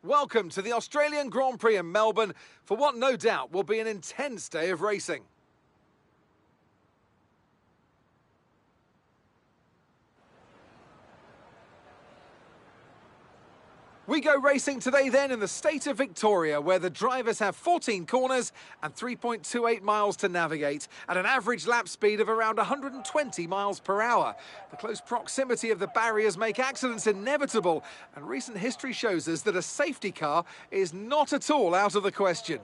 Welcome to the Australian Grand Prix in Melbourne for what no doubt will be an intense day of racing. We go racing today then in the state of Victoria, where the drivers have 14 corners and 3.28 miles to navigate at an average lap speed of around 120 miles per hour. The close proximity of the barriers make accidents inevitable, and recent history shows us that a safety car is not at all out of the question.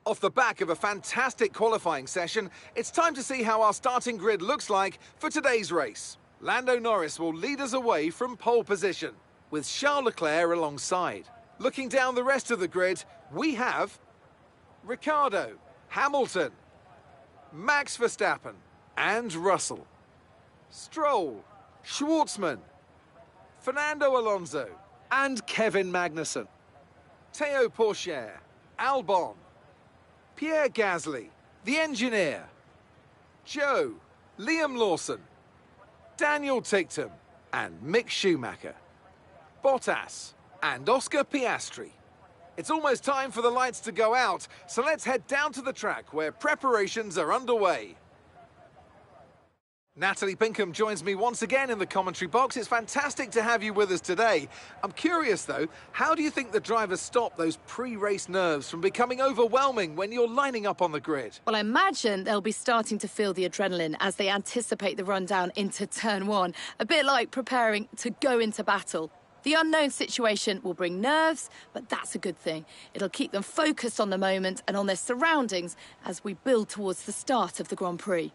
Off the back of a fantastic qualifying session, it's time to see how our starting grid looks like for today's race. Lando Norris will lead us away from pole position, with Charles Leclerc alongside. Looking down the rest of the grid, we have Ricciardo, Hamilton, Max Verstappen and Russell, Stroll, Schwartzman, Fernando Alonso and Kevin Magnussen, Théo Pourchaire, Albon, Pierre Gasly, the engineer, Joe, Liam Lawson, Daniel Ticktum and Mick Schumacher, Bottas and Oscar Piastri. It's almost time for the lights to go out, so let's head down to the track where preparations are underway. Natalie Pinkham joins me once again in the commentary box. It's fantastic to have you with us today. I'm curious though, how do you think the drivers stop those pre-race nerves from becoming overwhelming when you're lining up on the grid? Well, I imagine they'll be starting to feel the adrenaline as they anticipate the rundown into turn one, a bit like preparing to go into battle. The unknown situation will bring nerves, but that's a good thing. It'll keep them focused on the moment and on their surroundings as we build towards the start of the Grand Prix.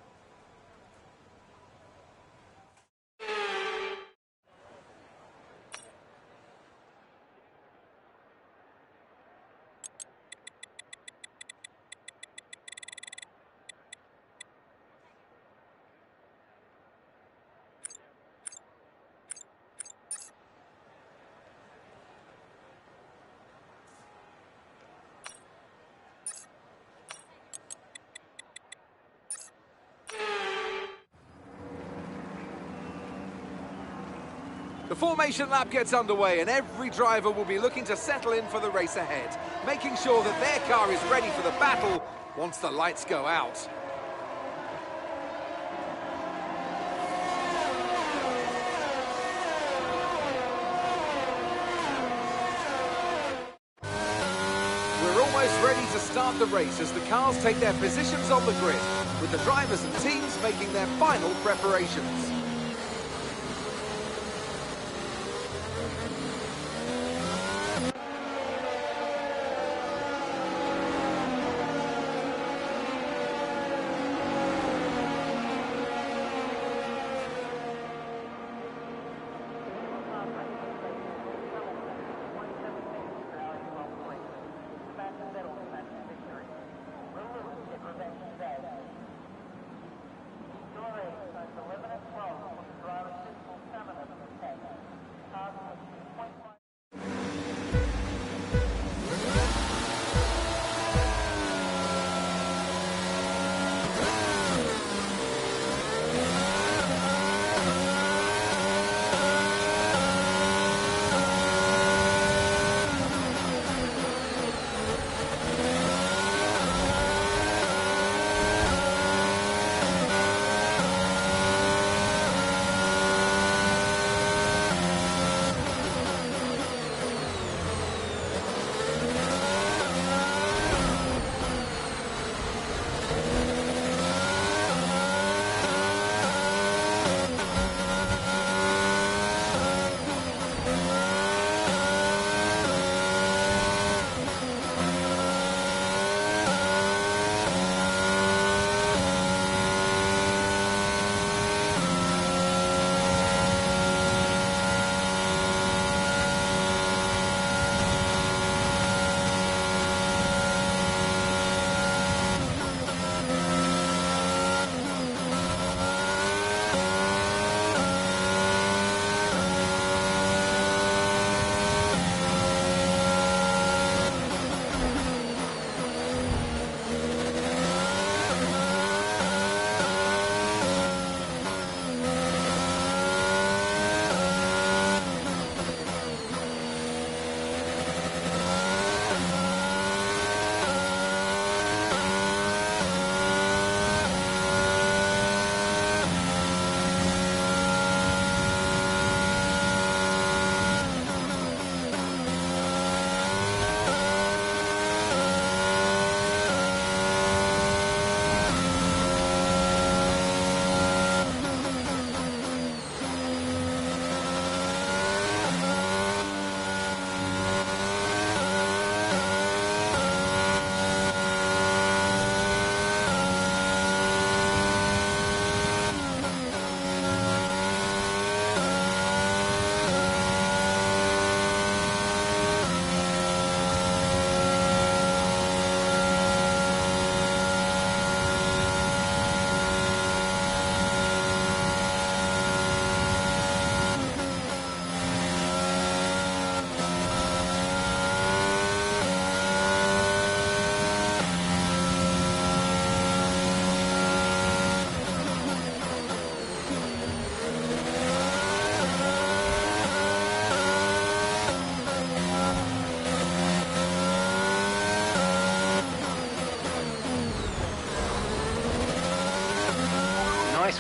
The formation lap gets underway and every driver will be looking to settle in for the race ahead, making sure that their car is ready for the battle once the lights go out. We're almost ready to start the race as the cars take their positions on the grid, with the drivers and teams making their final preparations. Your race starts 11 at 12.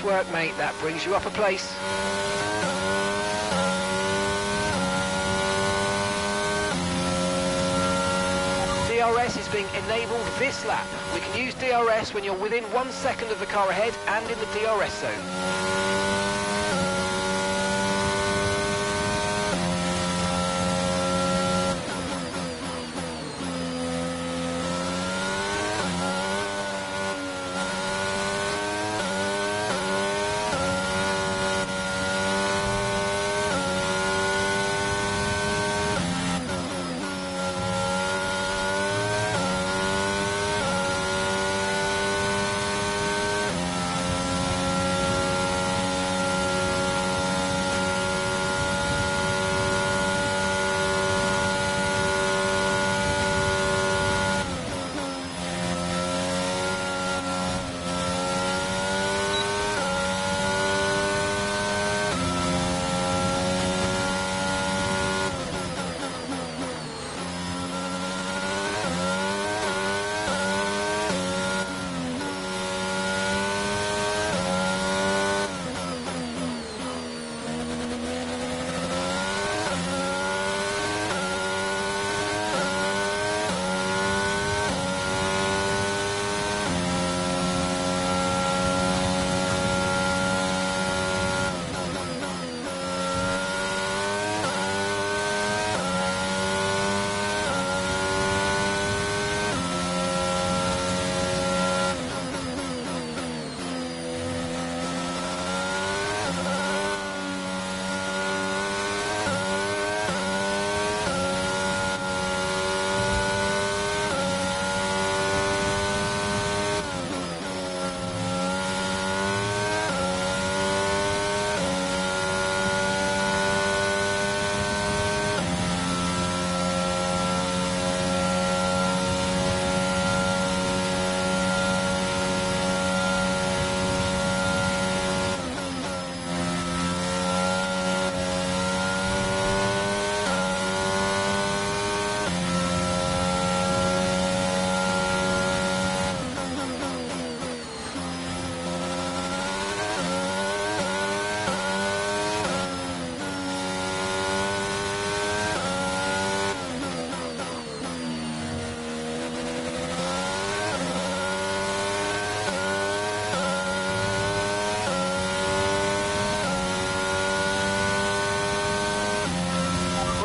work, mate. That brings you up a place. DRS is being enabled this lap. We can use DRS when you're within 1 second of the car ahead and in the DRS zone.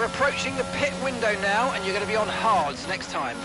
Approaching the pit window now, and you're going to be on hards next time.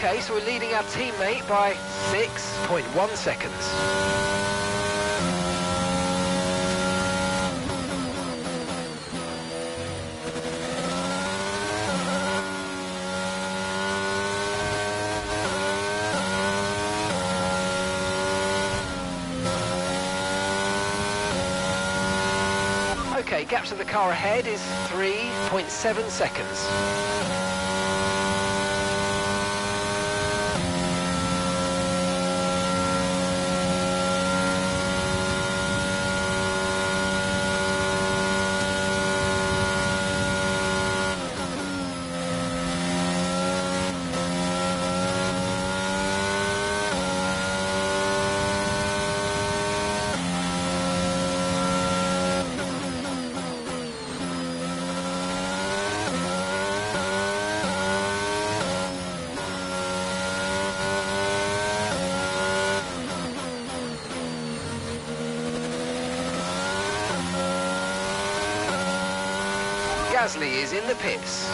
Okay, so we're leading our teammate by 6.1 seconds. Okay, gap to the car ahead is 3.7 seconds. Gasly is in the pits.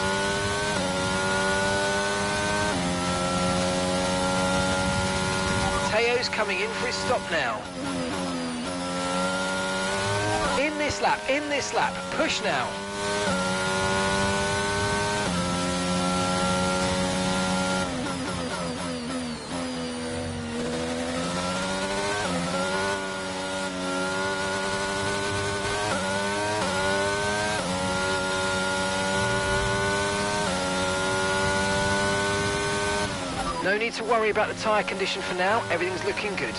Teo's coming in for his stop now. In this lap, push now. No need to worry about the tyre condition for now, everything's looking good.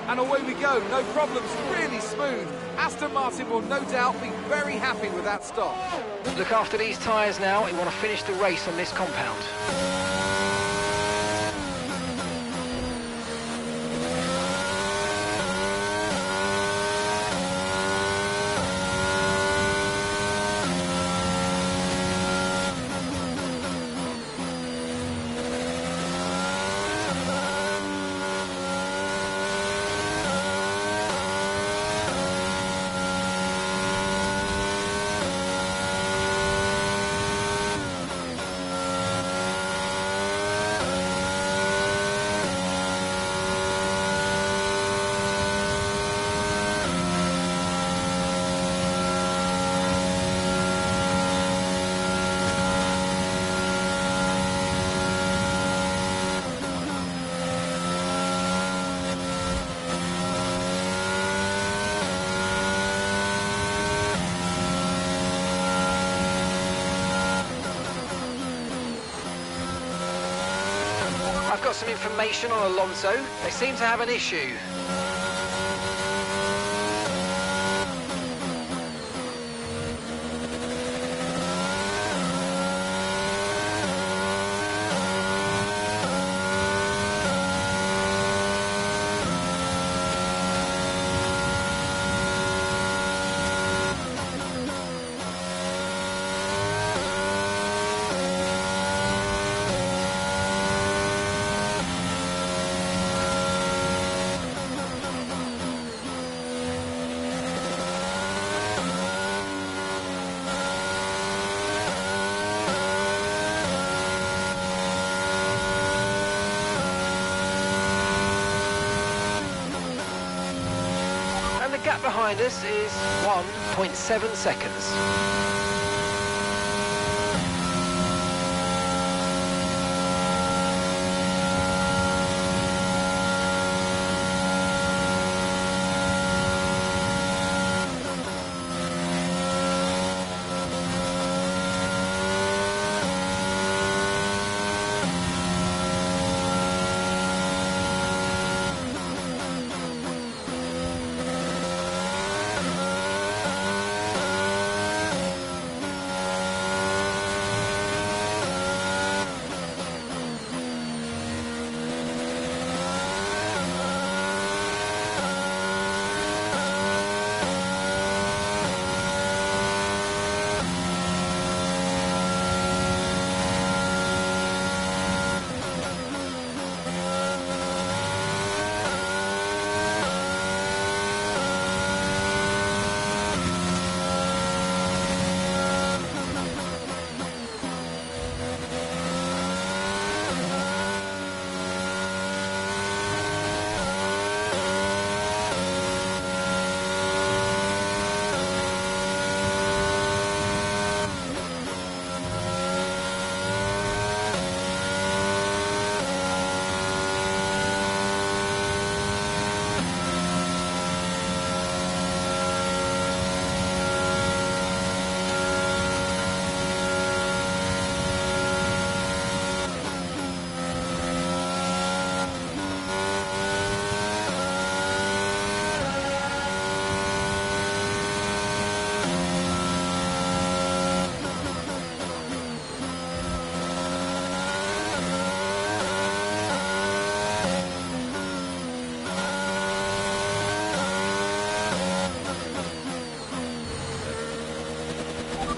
And away we go, no problems, really smooth. Aston Martin will no doubt be very happy with that stop. Look after these tyres now, you want to finish the race on this compound. I've got some information on Alonso. They seem to have an issue. The gap behind us is 1.7 seconds.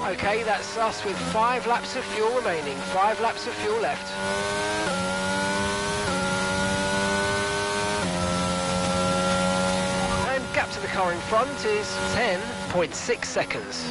Okay, that's us with 5 laps of fuel remaining, 5 laps of fuel left. And gap to the car in front is 10.6 seconds.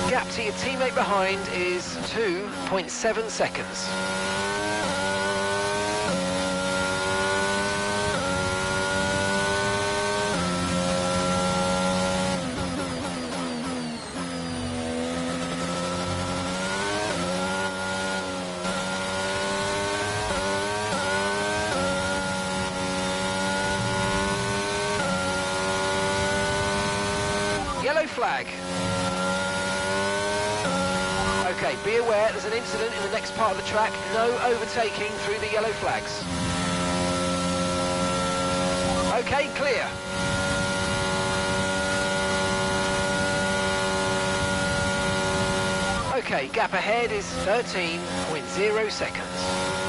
Gap to your teammate behind is 2.7 seconds. Yellow flag. Okay, be aware there's an incident in the next part of the track. No overtaking through the yellow flags. Okay, clear. Okay, gap ahead is 13.0 seconds.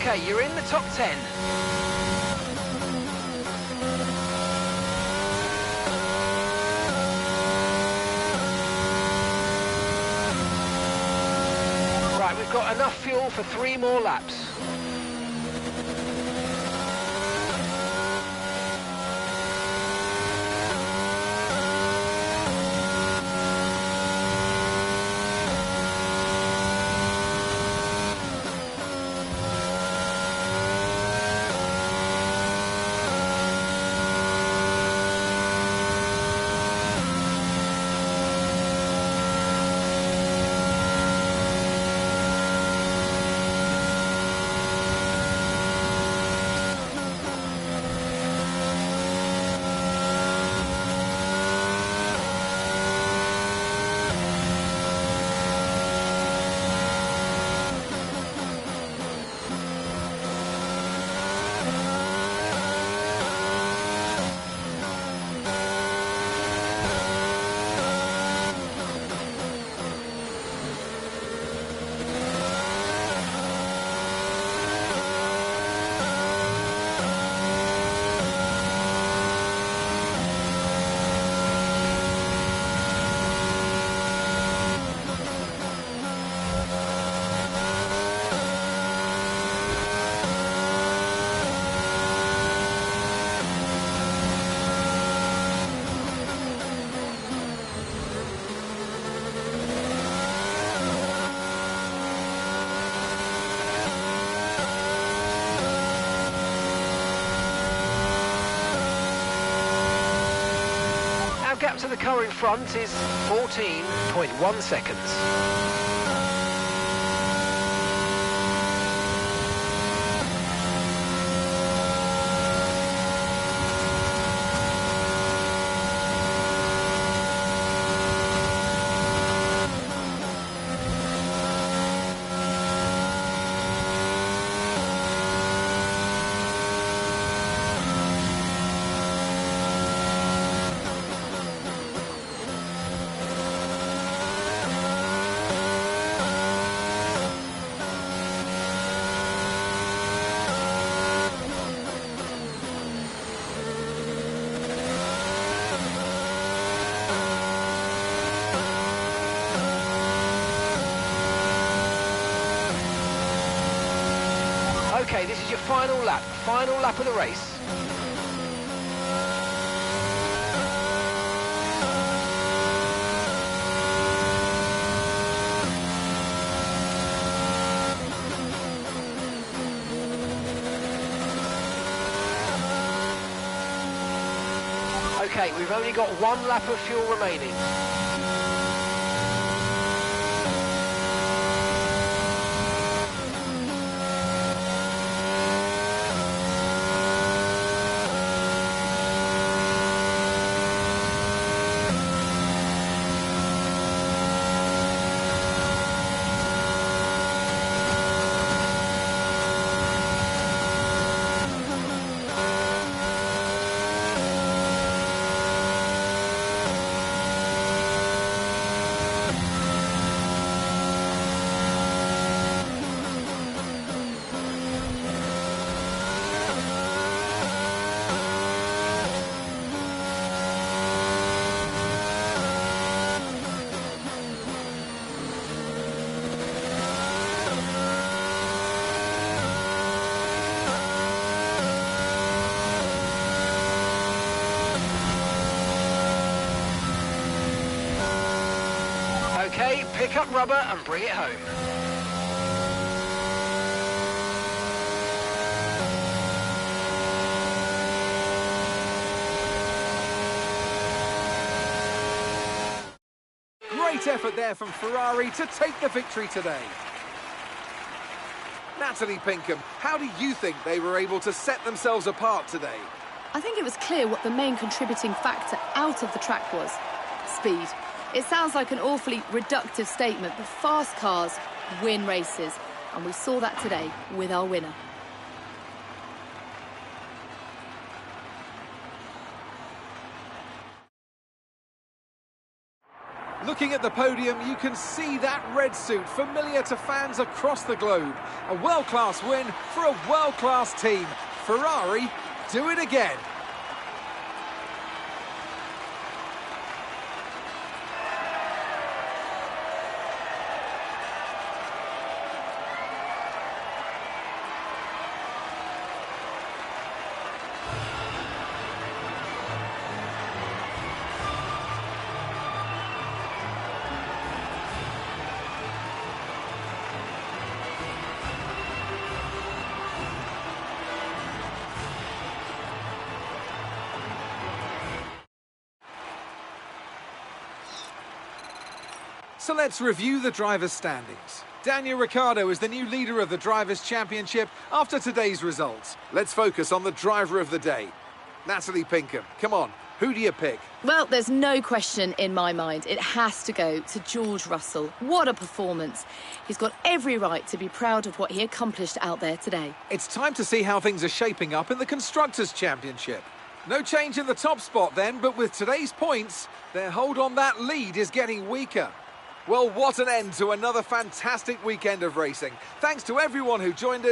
Okay, you're in the top 10. Right, we've got enough fuel for 3 more laps. Gap to the car in front is 14.1 seconds. Okay, this is your final lap of the race. Okay, we've only got 1 lap of fuel remaining. Okay, pick up rubber and bring it home. Great effort there from Ferrari to take the victory today. Natalie Pinkham, how do you think they were able to set themselves apart today? I think it was clear what the main contributing factor out of the track was. Speed. It sounds like an awfully reductive statement, but fast cars win races. And we saw that today with our winner. Looking at the podium, you can see that red suit familiar to fans across the globe. A world-class win for a world-class team. Ferrari do it again. So let's review the drivers' standings. Daniel Ricciardo is the new leader of the Drivers' Championship after today's results. Let's focus on the driver of the day. Natalie Pinkham, come on, who do you pick? Well, there's no question in my mind. It has to go to George Russell. What a performance. He's got every right to be proud of what he accomplished out there today. It's time to see how things are shaping up in the Constructors' Championship. No change in the top spot then, but with today's points, their hold on that lead is getting weaker. Well, what an end to another fantastic weekend of racing. Thanks to everyone who joined us.